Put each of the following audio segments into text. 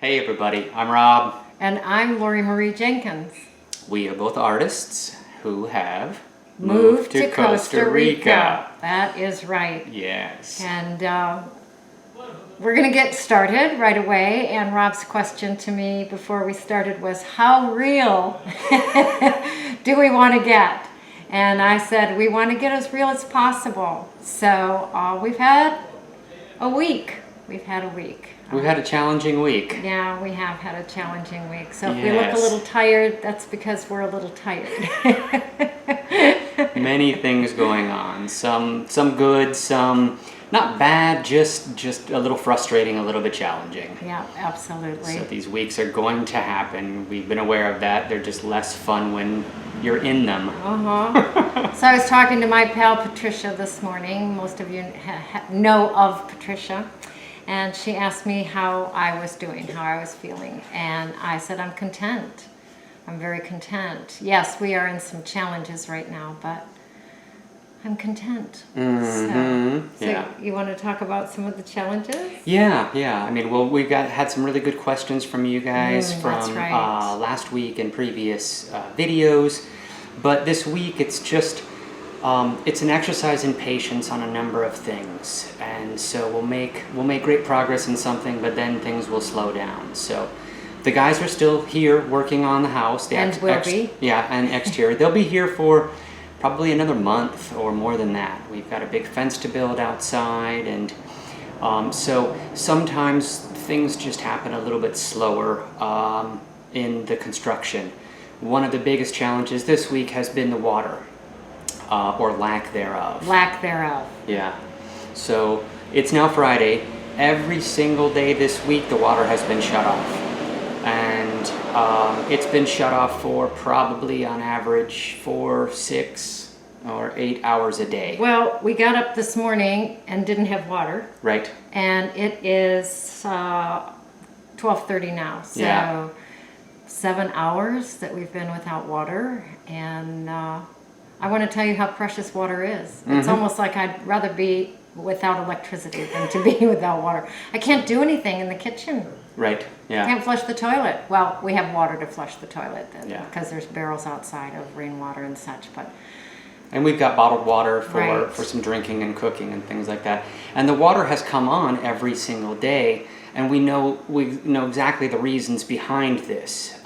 Hey everybody, I'm Rob. And I'm Lori Marie Jenkins. We are both artists who have moved to Costa Rica. That is right. Yes. And we're going to get started right away. And Rob's question to me before we started was, how real do we want to get? And I said, we want to get as real as possible. So we've had a week. We've had a challenging week. Yeah, we have had a challenging week. So if we look a little tired, that's because we're a little tired. Many things going on. Some good, some not bad, just a little frustrating, a little bit challenging. Yeah, absolutely. So these weeks are going to happen. We've been aware of that. They're just less fun when you're in them. So I was talking to my pal Patricia this morning. Most of you know of Patricia. And she asked me how I was doing, how I was feeling. And I said, I'm content. I'm very content. Yes, we are in some challenges right now, but I'm content. So you want to talk about some of the challenges? Yeah. I mean, well, we've had some really good questions from you guys from last week and previous videos. But this week, it's just... it's an exercise in patience on a number of things, and so we'll make great progress in something, but then things will slow down. So the guys are still here working on the house. And exterior. They'll be here for probably another month or more than that. We've got a big fence to build outside, and so sometimes things just happen a little bit slower in the construction. One of the biggest challenges this week has been the water. Or lack thereof. Yeah. So it's now Friday. Every single day this week the water has been shut off. And it's been shut off for probably on average 4, 6, or 8 hours a day. Well, we got up this morning and didn't have water. Right. And it is 12:30 now. So 7 hours that we've been without water. And I want to tell you how precious water is. It's almost like I'd rather be without electricity than to be without water. I can't do anything in the kitchen. Right, yeah. I can't flush the toilet. Well, we have water to flush the toilet because there's barrels outside of rainwater and such. And we've got bottled water for some drinking and cooking and things like that. And the water has come on every single day, and we know exactly the reasons behind this.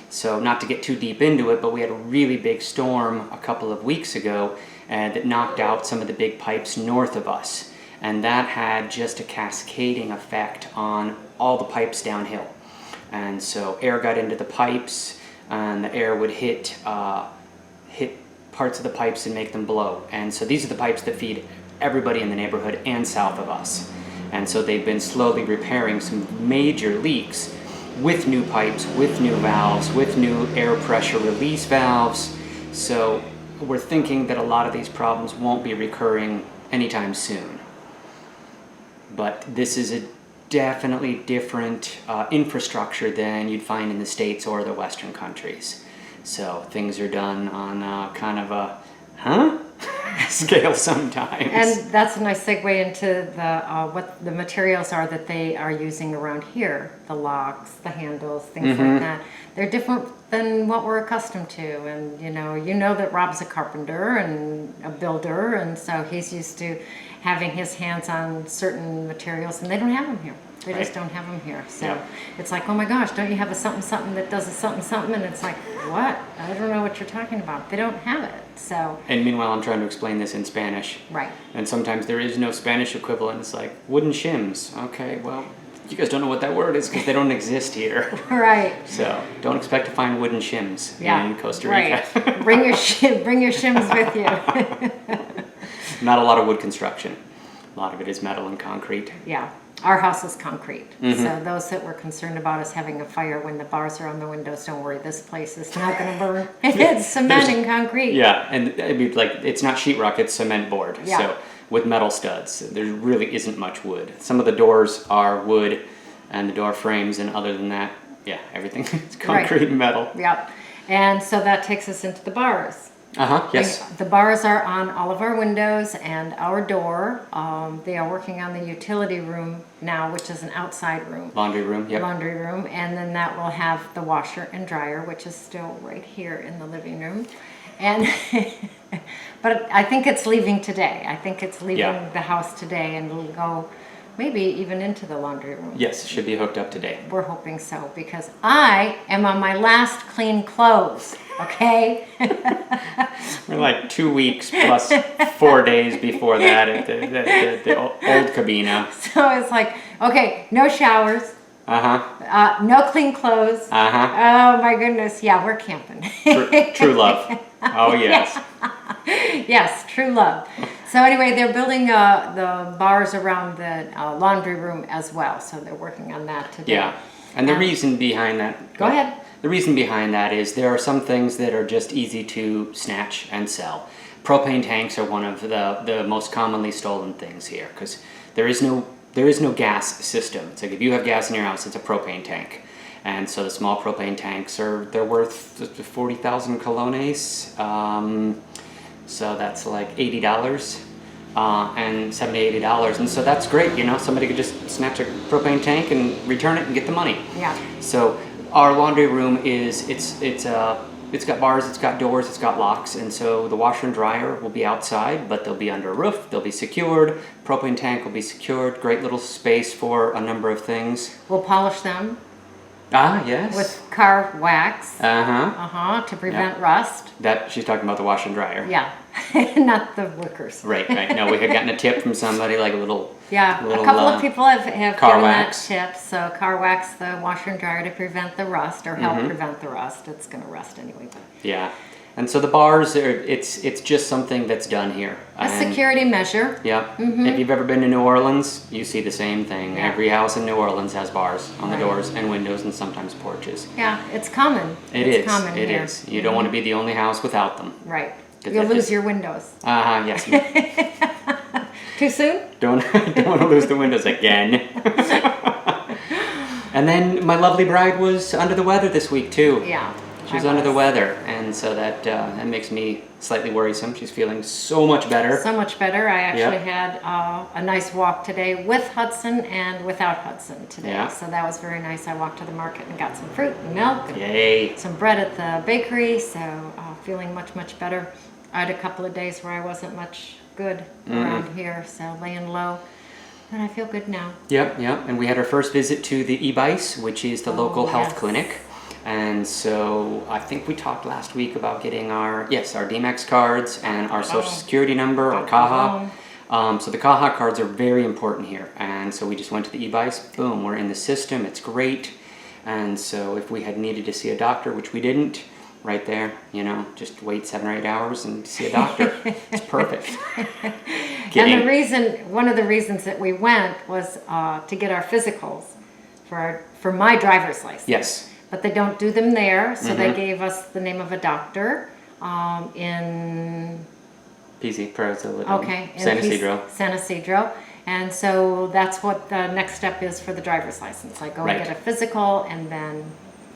So not to get too deep into it, but we had a really big storm a couple of weeks ago that knocked out some of the big pipes north of us. And that had just a cascading effect on all the pipes downhill. And so air got into the pipes, and the air would hit parts of the pipes and make them blow. And so these are the pipes that feed everybody in the neighborhood and south of us. And so they've been slowly repairing some major leaks with new pipes, with new valves, with new air pressure release valves. So we're thinking that a lot of these problems won't be recurring anytime soon. But this is a definitely different infrastructure than you'd find in the States or the Western countries. So things are done on kind of a, scale sometimes. And that's a nice segue into what the materials are that they are using around here. The locks, the handles, things like that. They're different than what we're accustomed to. And you know that Rob's a carpenter and a builder, and so he's used to having his hands on certain materials, and they don't have them here. They just don't have them here. So it's like, oh my gosh, don't you have a something that does a something? And it's like, what? I don't know what you're talking about. They don't have it. So. And meanwhile, I'm trying to explain this in Spanish. Right. And sometimes there is no Spanish equivalent. It's like wooden shims. Okay, well, you guys don't know what that word is because they don't exist here. Right. So don't expect to find wooden shims in Costa Rica. Right. Bring your shims with you. Not a lot of wood construction. A lot of it is metal and concrete. Yeah. Our house is concrete. So those that were concerned about us having a fire when the bars are on the windows, don't worry, this place is not going to burn. It's cement and concrete. Yeah, and I mean, like, it's not sheetrock, it's cement board. Yeah. So with metal studs, there really isn't much wood. Some of the doors are wood and the door frames, and other than that, everything is concrete and metal. Yep. And so that takes us into the bars. Yes. The bars are on all of our windows and our door. They are working on the utility room now, which is an outside room. Laundry room. Yep. Laundry room, and then that will have the washer and dryer, which is still right here in the living room. And but I think it's leaving today. I think it's leaving the house today, and it'll go maybe even into the laundry room. Yes, it should be hooked up today. We're hoping so, because I am on my last clean clothes. Okay. We're like 2 weeks plus 4 days before that at the old cabina. So it's like, okay, no showers. No clean clothes. Oh my goodness. Yeah, we're camping. True love. Oh yes. Yes, true love. So anyway, they're building the bars around the laundry room as well. So they're working on that today. Yeah. And the reason behind that. Go ahead. The reason behind that is there are some things that are just easy to snatch and sell. Propane tanks are one of the most commonly stolen things here, because there is no gas system. It's like if you have gas in your house, it's a propane tank. And so the small propane tanks they're worth 40,000 colones. So that's like $80 and $70, $80. And so that's great, you know, somebody could just snatch a propane tank and return it and get the money. Yeah. So our laundry room it's got bars, it's got doors, it's got locks, and so the washer and dryer will be outside, but they'll be under a roof, they'll be secured, propane tank will be secured, great little space for a number of things. We'll polish them. Yes. With car wax. To prevent Yep. rust. That she's talking about the washer and dryer. Yeah. Not the wickers. Right. No, we had gotten a tip from somebody, like a little. Yeah, little, a couple of people have car given wax. that tip. So car wax the washer and dryer to prevent the rust, or help prevent the rust. It's going to rust anyway. But Yeah. And so the bars it's just something that's done here. a security measure. Yeah. If you've ever been to New Orleans, you see the same thing. Yeah. Every house in New Orleans has bars on the Right. doors and windows and sometimes porches. Yeah, it's common. It it's is. common It here. is. You don't want to be the only house without them. Right. 'Cause You'll that lose just- your windows. Yes. Too soon? don't want to lose the windows again. And then my lovely bride was under the weather this week too. Yeah. She was under the weather, and so that makes me slightly worrisome. She's feeling so much better. So much better. I actually Yep. had a nice walk today with Hudson and without Hudson today. Yeah. So that was very nice. I walked to the market and got some fruit and milk and Yay. some bread at the bakery. So feeling much, much better. I had a couple of days where I wasn't much good around here, so laying low. But I feel good now. Yep. And we had our first visit to the eBice, which is the local health yes. clinic. And so I think we talked last week about getting our DMEX cards and our social security number, our CAHA. So the CAHA cards are very important here. And so we just went to the eBice, boom, we're in the system, it's great. And so if we had needed to see a doctor, which we didn't, right there, you know, just wait 7 or 8 hours and see a doctor. It's perfect. And one of the reasons that we went was to get our physicals for my driver's license. Yes. But they don't do them there, so they gave us the name of a doctor in PZ, in San Isidro. San Isidro. And so that's what the next step is for the driver's license. I go Right. and get a physical and then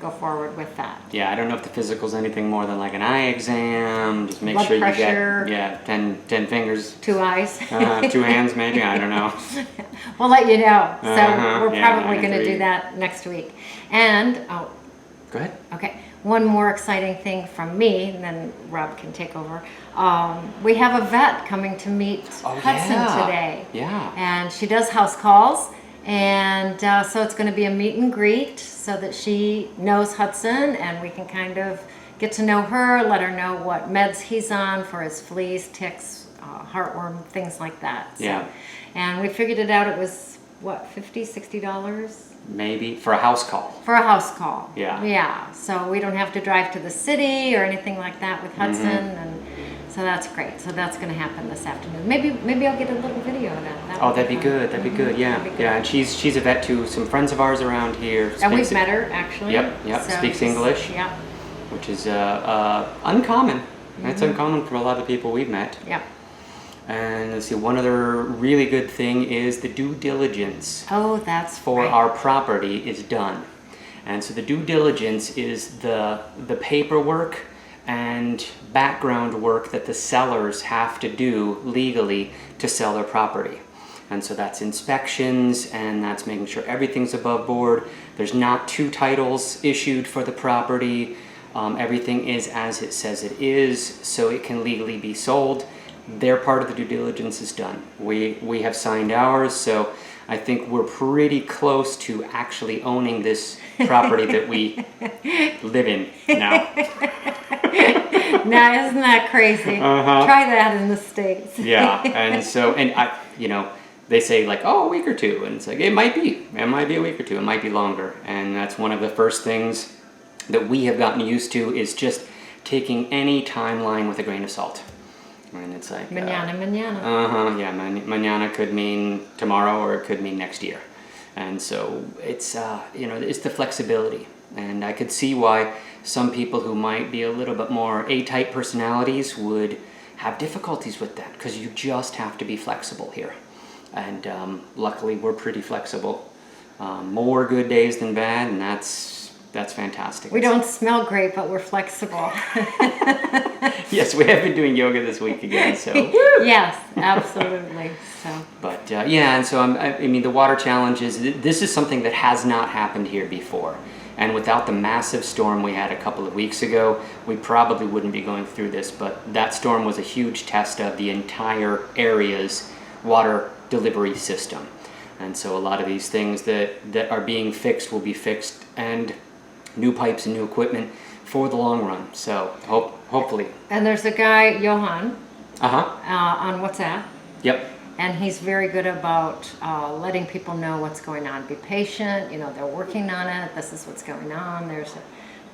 go forward with that. Yeah, I don't know if the physical's anything more than like an eye exam. Just make Blood sure pressure. you get 10 fingers, 2 eyes. 2 hands maybe, I don't know. We'll let you know. So we're yeah, probably I going to agree. do that next week. And, Go ahead. okay, one more exciting thing from me, and then Rob can take over. We have a vet coming to meet Hudson yeah. today. Yeah. And she does house calls. And so it's going to be a meet and greet so that she knows Hudson and we can kind of get to know her, let her know what meds he's on for his fleas, ticks, heartworm, things like that. So, Yeah. And we figured it out. It was, what, $50, $60? Maybe for a house call. For a house call. Yeah. Yeah. So we don't have to drive to the city or anything like that with Hudson. And so that's great. So that's going to happen this afternoon. Maybe I'll get a little video of that. That'd be good. That'd be good. Yeah. That'd be good. Yeah, and she's a vet too. Some friends of ours around here. And we've speaks- met her, actually. Yep. So Speaks just- English. Yeah. Which is uncommon. That's uncommon for a lot of people we've met. Yeah. And let's see, one other really good thing is the due diligence Oh, that's for right. our property is done. And so the due diligence is the paperwork and background work that the sellers have to do legally to sell their property. And so that's inspections, and that's making sure everything's above board. There's not 2 titles issued for the property. Everything is as it says it is, so it can legally be sold. Their part of the due diligence is done. We have signed ours, so I think we're pretty close to actually owning this property that we live in now. Now, isn't that crazy? Try that in the States. Yeah, and so, and I, you know, they say like, oh, a week or 2, and it's like, it might be a week or 2, it might be longer. And that's one of the first things that we have gotten used to, is just taking any timeline with a grain of salt. And it's like Mañana. Yeah, mañana could mean tomorrow, or it could mean next year. And so it's you know, it's the flexibility, and I could see why some people who might be a little bit more A-type personalities would have difficulties with that, because you just have to be flexible here. And luckily we're pretty flexible. More good days than bad, and that's fantastic. We don't smell great, but we're flexible. Yes, we have been doing yoga this week again, so. Yes, absolutely. So. But yeah, and so I mean, the water challenges, this is something that has not happened here before. And without the massive storm we had a couple of weeks ago, we probably wouldn't be going through this. But that storm was a huge test of the entire area's water delivery system. And so a lot of these things that are being fixed will be fixed, and new pipes and new equipment for the long run. So hopefully. And there's a guy, Johan, Uh-huh. on WhatsApp. Yep. And he's very good about letting people know what's going on. Be patient, you know, they're working on it. This is what's going on. There's a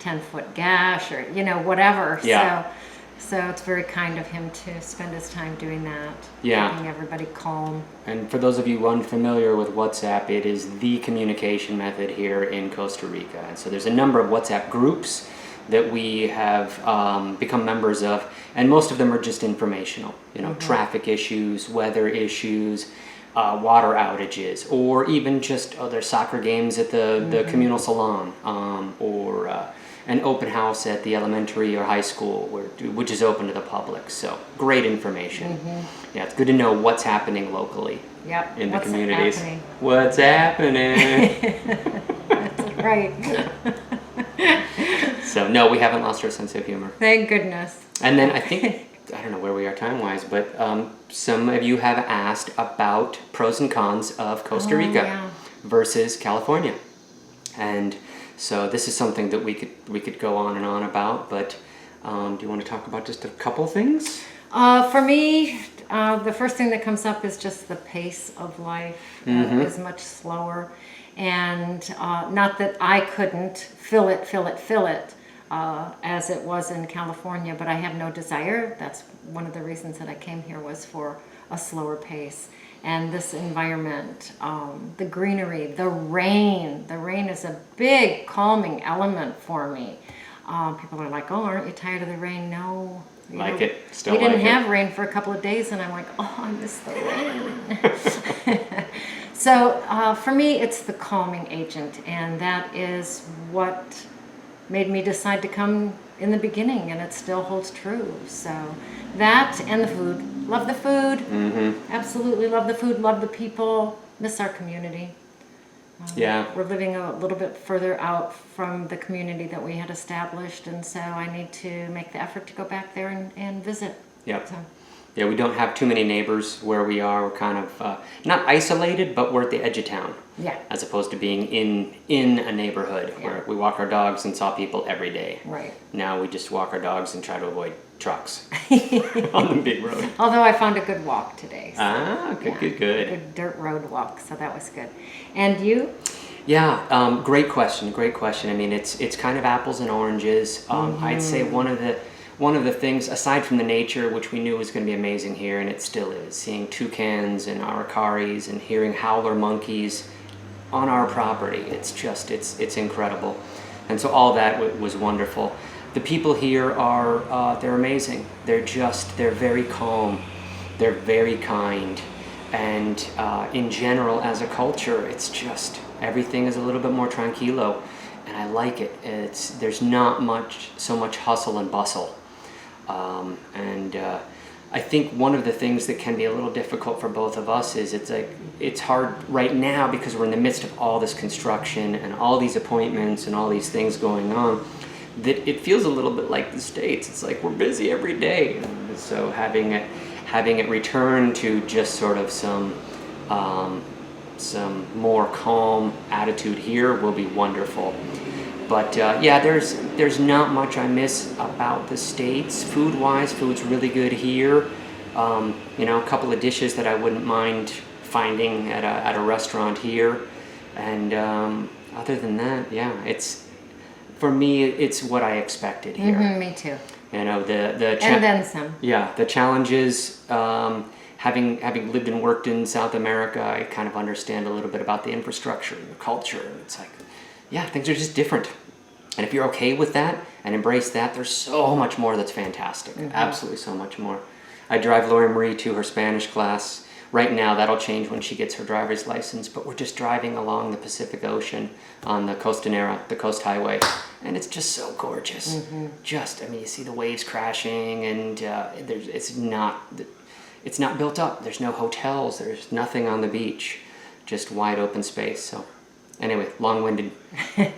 10-foot gash, or, you know, whatever. Yeah. So it's very kind of him to spend his time doing that. Yeah. Keeping everybody calm. And for those of you unfamiliar with WhatsApp, it is the communication method here in Costa Rica. And so there's a number of WhatsApp groups that we have become members of, and most of them are just informational. You know, traffic issues, weather issues, water outages, or even just other soccer games at the communal salon, or an open house at the elementary or high school, which is open to the public. So great information. Yeah, it's good to know what's happening locally. Yep. In the What's communities. happening? What's happening? That's right. So no, we haven't lost our sense of humor. Thank goodness. And then I think, I don't know where we are time-wise, but some of you have asked about pros and cons of Costa Rica versus California. And so this is something that we could go on and on about, but do you want to talk about just a couple things? For me, the first thing that comes up is just the pace of life is much slower. And not that I couldn't fill it, as it was in California, but I have no desire. That's one of the reasons that I came here, was for a slower pace. And this environment, the greenery, the rain. The rain is a big calming element for me. People are like, oh, aren't you tired of the rain? No. Like it? Still we didn't like it? have rain for a couple of days, and I'm like, oh, I miss the rain. So for me, it's the calming agent, and that is what made me decide to come in the beginning, and it still holds true. So that and the food. Love the food. Absolutely love the food, love the people, miss our community. Yeah. We're living a little bit further out from the community that we had established, and so I need to make the effort to go back there and visit. Yep. So. Yeah, we don't have too many neighbors where we are. We're kind of not isolated, but we're at the edge of town. Yeah. As opposed to being in a neighborhood where we walk our dogs and saw people every day. Right. Now we just walk our dogs and try to avoid trucks on the big road. Although I found a good walk today. So, Good. Good dirt road walk, so that was good. And you? Yeah, great question. I mean, it's kind of apples and oranges. I'd say one of the things, aside from the nature, which we knew was going to be amazing here, and it still is, seeing toucans and araucaries and hearing howler monkeys on our property, it's incredible. And so all that was wonderful. The people here are, they're amazing. They're very calm. They're very kind. And in general, as a culture, it's just, everything is a little bit more tranquilo. and I like it. There's not so much hustle and bustle, and I think one of the things that can be a little difficult for both of us is it's hard right now because we're in the midst of all this construction and all these appointments and all these things going on, that it feels a little bit like the States. It's like we're busy every day, and so having it return to just sort of some more calm attitude here will be wonderful. But yeah, there's not much I miss about the States. Food-wise, food's really good here. A couple of dishes that I wouldn't mind finding at a restaurant here. And other than that, yeah, for me, it's what I expected here. Me too. And then some. Yeah, the challenges. Having lived and worked in South America, I kind of understand a little bit about the infrastructure and the culture. And it's like, yeah, things are just different. And if you're okay with that and embrace that, there's so much more that's fantastic. Absolutely so much more. I drive Lori Marie to her Spanish class. Right now, that'll change when she gets her driver's license, but we're just driving along the Pacific Ocean on the Costanera, the Coast Highway, and it's just so gorgeous. You see the waves crashing, and it's not built up. There's no hotels. There's nothing on the beach. Just wide open space. So anyway, long-winded,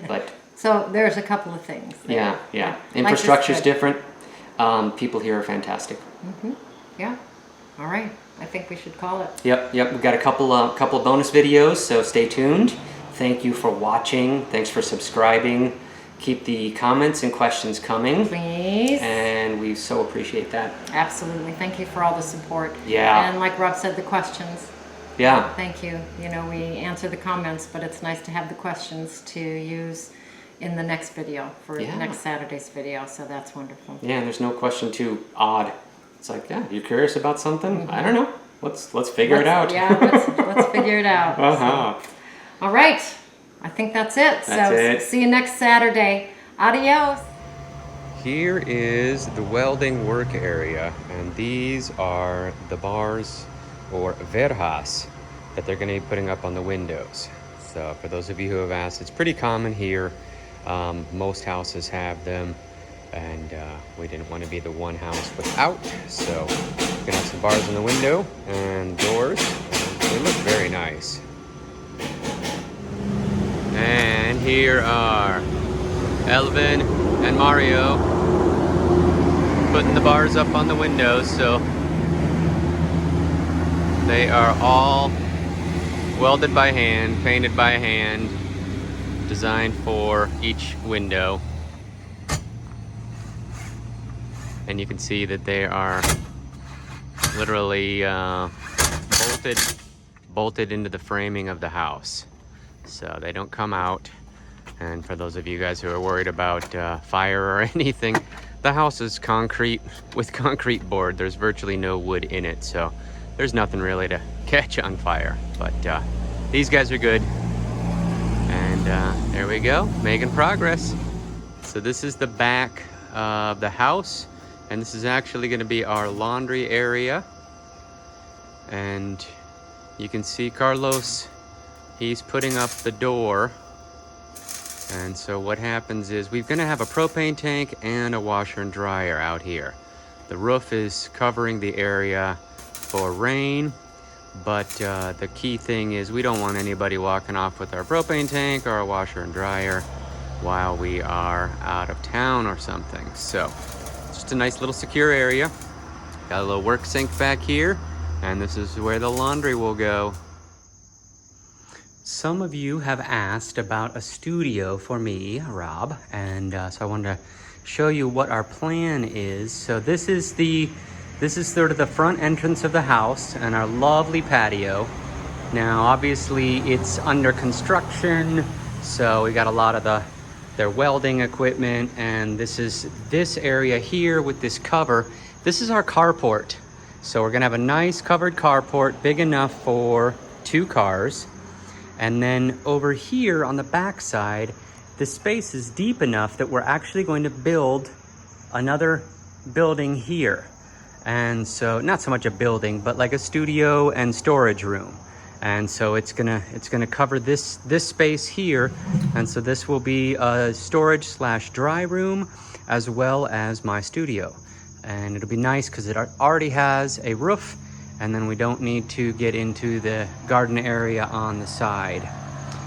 but... So there's a couple of things there. Yeah. Infrastructure's different. People here are fantastic. Yeah. All right. I think we should call it. Yep. We've got a couple of bonus videos, so stay tuned. Thank you for watching. Thanks for subscribing. Keep the comments and questions coming. Please. And we so appreciate that. Absolutely. Thank you for all the support. Yeah. And like Rob said, the questions. Yeah. Thank you. We answer the comments, but it's nice to have the questions to use in the next video for next Saturday's video. So that's wonderful. Yeah, and there's no question too odd. It's like, yeah, you're curious about something? I don't know. Let's figure it out. Yeah, let's figure it out. So, all right. I think that's it. That's it. See you next Saturday. Adios. Here is the welding work area, and these are the bars or verjas that they're going to be putting up on the windows. So for those of you who have asked, it's pretty common here. Most houses have them, and we didn't want to be the one house without, so we're gonna have some bars in the window and doors. They look very nice. And here are Elvin and Mario putting the bars up on the windows, so they are all welded by hand, painted by hand, designed for each window. And you can see that they are literally bolted into the framing of the house, so they don't come out. And for those of you guys who are worried about fire or anything, the house is concrete with concrete board. There's virtually no wood in it, so there's nothing really to catch on fire. But these guys are good. And there we go, making progress. So this is the back of the house, and this is actually going to be our laundry area. And you can see Carlos, he's putting up the door. And so what happens is we're going to have a propane tank and a washer and dryer out here. The roof is covering the area for rain, but the key thing is we don't want anybody walking off with our propane tank or our washer and dryer while we are out of town or something. So it's just a nice little secure area. Got a little work sink back here, and this is where the laundry will go. Some of you have asked about a studio for me, Rob, and so I wanted to show you what our plan is. So this is sort of the front entrance of the house and our lovely patio. Now, obviously, it's under construction, so we got a lot of their welding equipment, and this area here with this cover. This is our carport. So we're gonna have a nice covered carport, big enough for 2 cars. And then over here on the back side, the space is deep enough that we're actually going to build another building here. And so, not so much a building, but like a studio and storage room. And so it's gonna cover this space here, and so this will be a storage / dry room as well as my studio. And it'll be nice because it already has a roof, and then we don't need to get into the garden area on the side.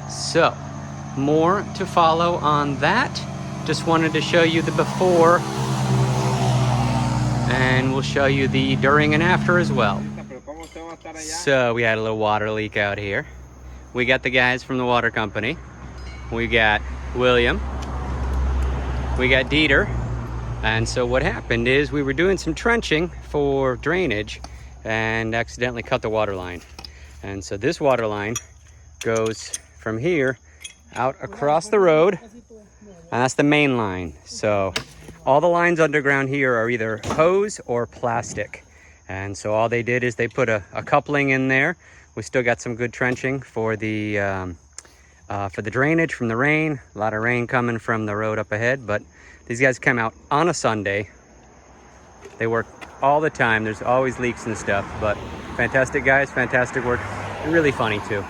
So more to follow on that. Just wanted to show you the before, and we'll show you the during and after as well. So we had a little water leak out here. We got the guys from the water company. We got William. We got Dieter. And so what happened is we were doing some trenching for drainage and accidentally cut the water line. And so this water line goes from here out across the road, and that's the main line. So all the lines underground here are either hose or plastic. And so all they did is they put a coupling in there. We still got some good trenching for the drainage from the rain. A lot of rain coming from the road up ahead, but these guys come out on a Sunday. They work all the time. There's always leaks and stuff, but fantastic guys, fantastic work, and really funny too.